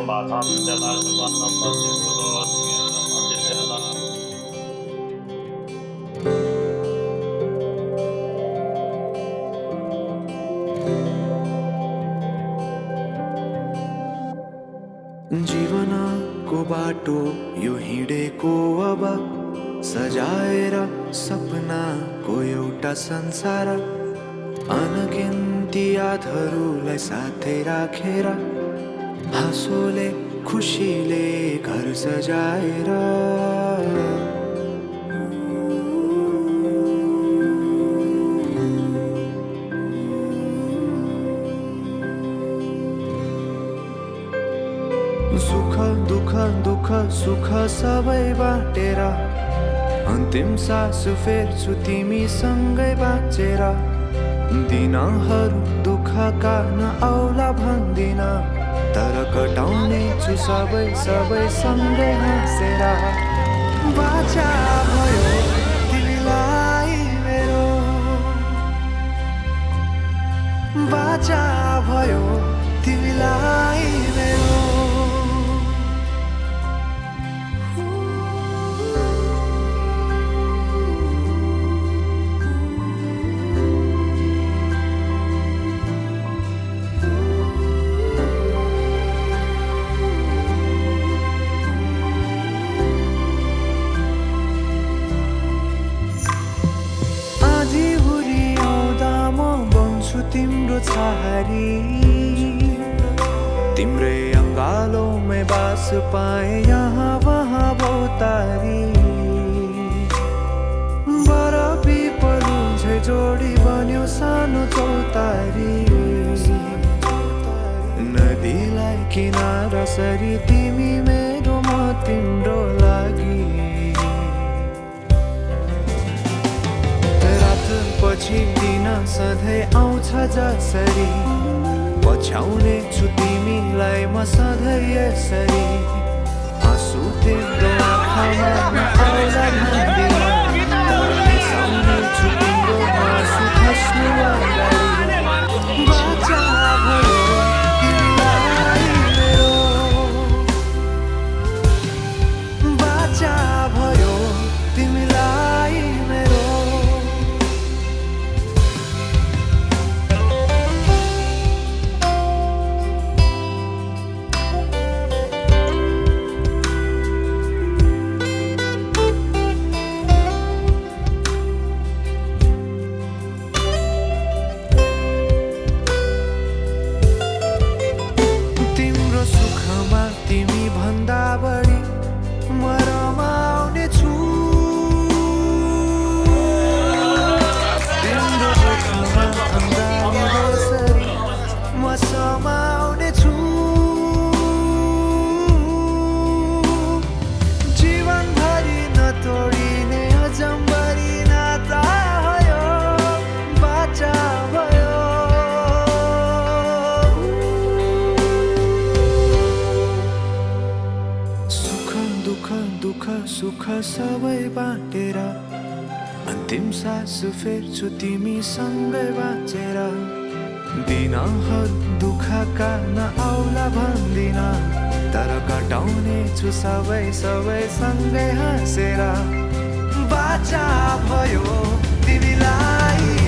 마삼 제라 수반남 남지수로 남지세라 जीवनको बाटो यो हिँडेको अब सजाएर सपनाको एउटा संसार अनगिन्ती यादहरूलाई साथै राखेर हाँसोले खुसीले घर सजाएर सुख दुख दुख सुख सबै बाटेर अन्तिम सास फेर्छु तिमीसँगै बाँचेर दिनहरू दुःखका नआउला भन्दिन तर कटाउने छु सबै सबै सँगै हाँसेर बाचा भयो तिमीलाई मेरो बाचा भयो तिमीलाई मेरो तिम्रो छहारी तिम्रै अङ्गालोमै बास पाए यहाँ वहाँ बहुतारी बरफी पलुझै जोडी बन्यो सानो चौतारी नदीलाई किनारा सरी तिमी मेरो म तिम्रो लागि पछि दिन सधैँ आउँछ जसरी पछ्याउने छु तिमीलाई म सधैँ यसरी आँसु तिम्रो आँखामा नआउला भन्दिन तर बिसाउने छु तिम्रो आँसु खस्नु अगाडि बाचा भयो तिमीलाई मेरो बाचा भयो तिमीलाई मेरो तिमी भन्दा बढी म रमाउने छु तिम्रो दुःखमा अन्दाउने जसरी म समाउने छु जीवनभरि नतोडिने अजम्बरी नाता भयो बाचा भयो दुःख सुख सबै बाँटेर अन्तिम सास फेर्छु तिमीसँगै बाँचेर दिनहरू दुःखका नआउला भन्दिन तर कटाउने छु सबै सबै सँगै हाँसेर बाचा भयो तिमीलाई